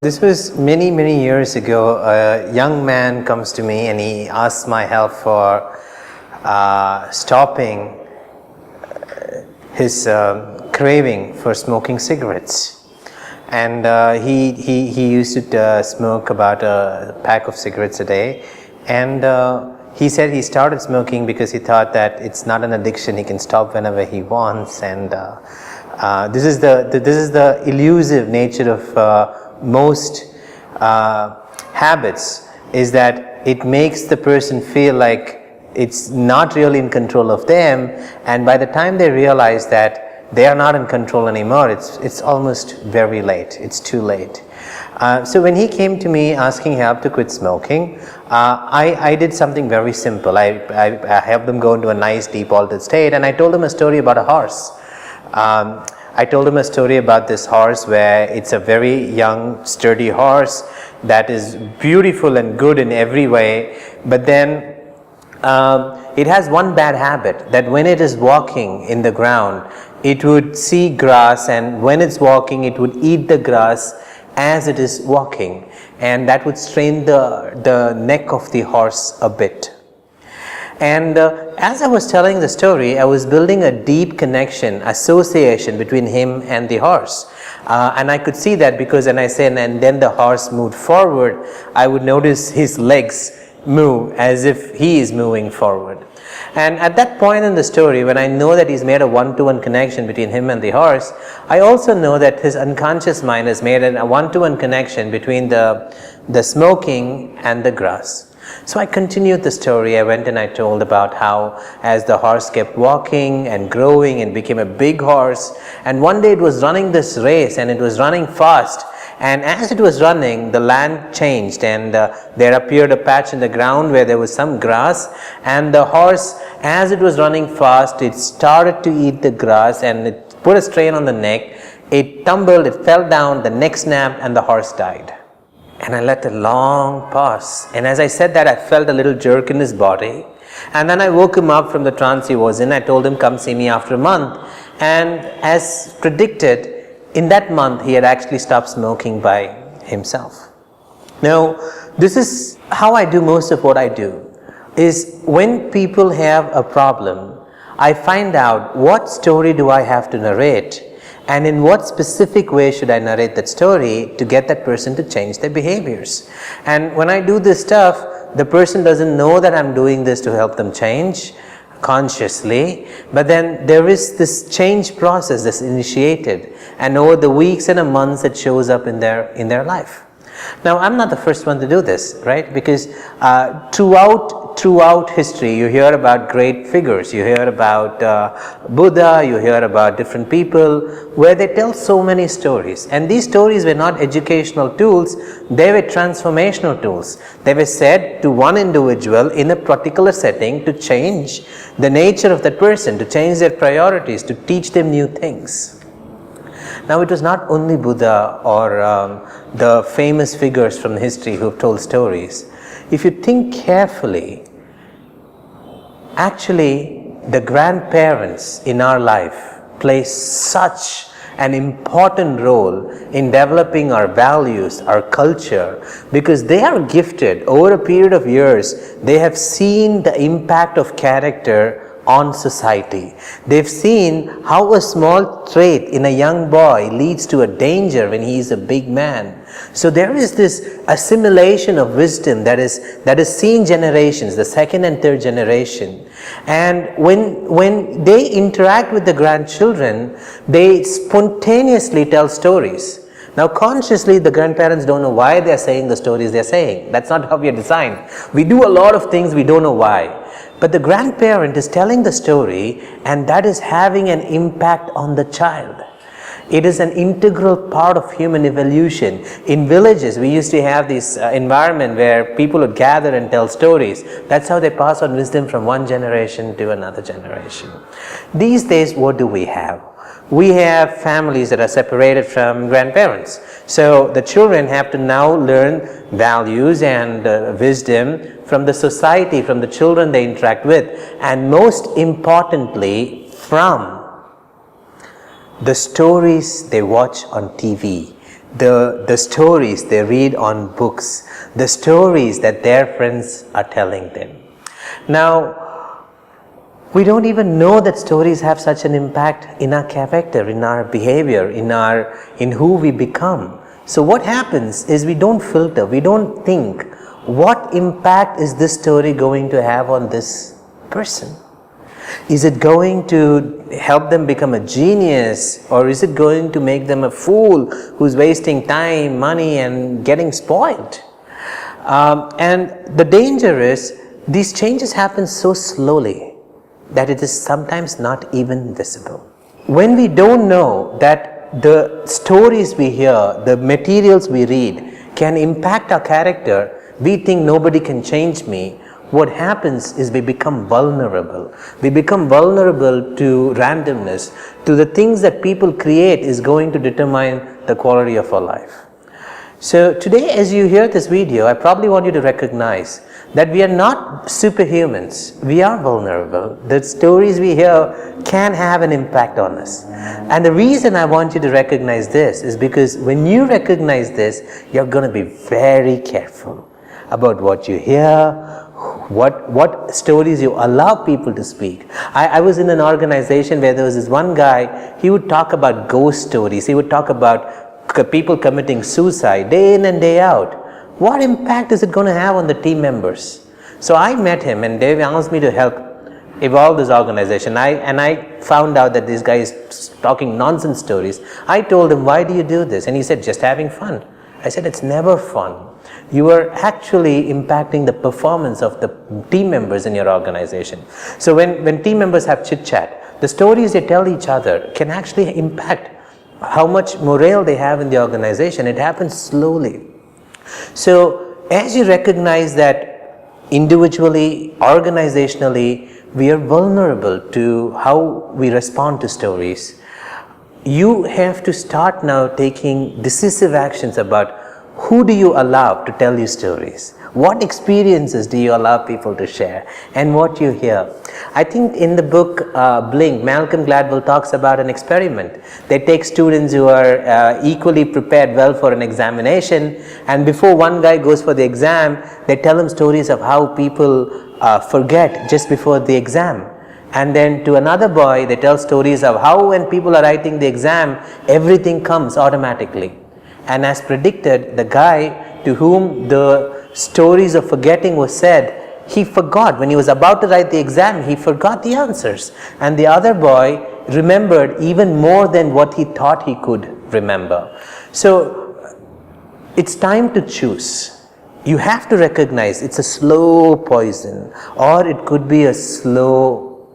This was many, many years ago. A young man comes to me and he asks my help for stopping his craving for smoking cigarettes. And he used to smoke about a pack of cigarettes a day. And he said he started smoking because he thought that it's not an addiction, he can stop whenever he wants. And this is the elusive nature of most habits, is that it makes the person feel like it's not really in control of them, and by the time they realize that they are not in control anymore, it's almost very late, it's too late. So when he came to me asking help to quit smoking, I did something very simple. I helped him go into a nice deep altered state, and I told him a story about a horse. I told him a story about this horse where it's a very young, sturdy horse that is beautiful and good in every way, but then it has one bad habit, that when it is walking in the ground, it would see grass, and when it's walking, it would eat the grass as it is walking, and that would strain the neck of the horse a bit. And as I was telling the story, I was building a deep connection, association between him and the horse. And I could see that because when I said, and then the horse moved forward, I would notice his legs move as if he is moving forward. And at that point in the story, when I know that he's made a one-to-one connection between him and the horse, I also know that his unconscious mind has made a one-to-one connection between the smoking and the grass. So I continued the story. I went and I told about how as the horse kept walking and growing and became a big horse, and one day it was running this race and it was running fast, and as it was running, the land changed, and there appeared a patch in the ground where there was some grass, and the horse, as it was running fast, it started to eat the grass and it put a strain on the neck. It tumbled, it fell down, the neck snapped, and the horse died. And I let a long pause, and as I said that, I felt a little jerk in his body, and then I woke him up from the trance he was in. I told him, come see me after a month, and as predicted, in that month he had actually stopped smoking by himself. Now, this is how I do most of what I do, is when people have a problem, I find out what story do I have to narrate, and in what specific way should I narrate that story to get that person to change their behaviors. And when I do this stuff, the person doesn't know that I'm doing this to help them change consciously, but then there is this change process that's initiated, and over the weeks and the months it shows up in their life. Now, I'm not the first one to do this, right? Because throughout history, you hear about great figures. You hear about Buddha, you hear about different people where they tell so many stories. And these stories were not educational tools, they were transformational tools. They were said to one individual in a particular setting to change the nature of that person, to change their priorities, to teach them new things. Now, it was not only Buddha or the famous figures from history who have told stories. If you think carefully, actually the grandparents in our life play such an important role in developing our values, our culture, because they are gifted over a period of years. They have seen the impact of character on society. They've seen how a small trait in a young boy leads to a danger when he is a big man. So there is this assimilation of wisdom that is seen generations, the second and third generation. And when they interact with the grandchildren, they spontaneously tell stories. Now, consciously, the grandparents don't know why they're saying the stories they're saying. That's not how we are designed. We do a lot of things we don't know why. But the grandparent is telling the story, and that is having an impact on the child. It is an integral part of human evolution. In villages, we used to have this environment where people would gather and tell stories. That's how they pass on wisdom from one generation to another generation. These days, what do we have? We have families that are separated from grandparents. So the children have to now learn values and wisdom from the society, from the children they interact with, and most importantly, from the stories they watch on TV, the stories they read on books, the stories that their friends are telling them. Now, we don't even know that stories have such an impact in our character, in our behavior, in who we become. So what happens is we don't filter, we don't think, what impact is this story going to have on this person? Is it going to help them become a genius, or is it going to make them a fool who's wasting time, money, and getting spoiled? And the danger is these changes happen so slowly that it is sometimes not even visible. When we don't know that the stories we hear, the materials we read can impact our character, we think nobody can change me. What happens is we become vulnerable. We become vulnerable to randomness, to the things that people create is going to determine the quality of our life. So today, as you hear this video, I probably want you to recognize that we are not superhumans. We are vulnerable. The stories we hear can have an impact on us. And the reason I want you to recognize this is because when you recognize this, you're going to be very careful about what you hear, what stories you allow people to speak. I was in an organization where there was this one guy, he would talk about ghost stories. He would talk about people committing suicide day in and day out. What impact is it going to have on the team members? So I met him and Dave asked me to help evolve this organization. I found out that this guy is talking nonsense stories. I told him, why do you do this? And he said, just having fun. I said, it's never fun. You are actually impacting the performance of the team members in your organization. So when team members have chit chat, the stories they tell each other can actually impact how much morale they have in the organization. It happens slowly. So as you recognize that individually, organizationally, we are vulnerable to how we respond to stories, you have to start now taking decisive actions about who do you allow to tell you stories? What experiences do you allow people to share? And what you hear? I think in the book Blink, Malcolm Gladwell talks about an experiment. They take students who are equally prepared well for an examination, and before one guy goes for the exam, they tell him stories of how people forget just before the exam. And then to another boy, they tell stories of how when people are writing the exam, everything comes automatically. And as predicted, the guy to whom the stories of forgetting was said, he forgot. When he was about to write the exam, he forgot the answers. And the other boy remembered even more than what he thought he could remember. So it's time to choose. You have to recognize it's a slow poison, or it could be a slow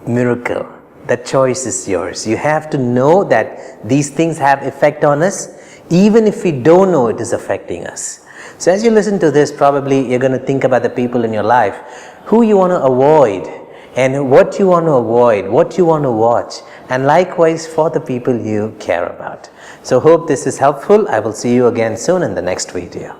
miracle. That choice is yours. You have to know that these things have effect on us, even if we don't know it is affecting us. So as you listen to this, probably you're going to think about the people in your life, who you want to avoid, and what you want to avoid, what you want to watch, and likewise for the people you care about. So hope this is helpful. I will see you again soon in the next video.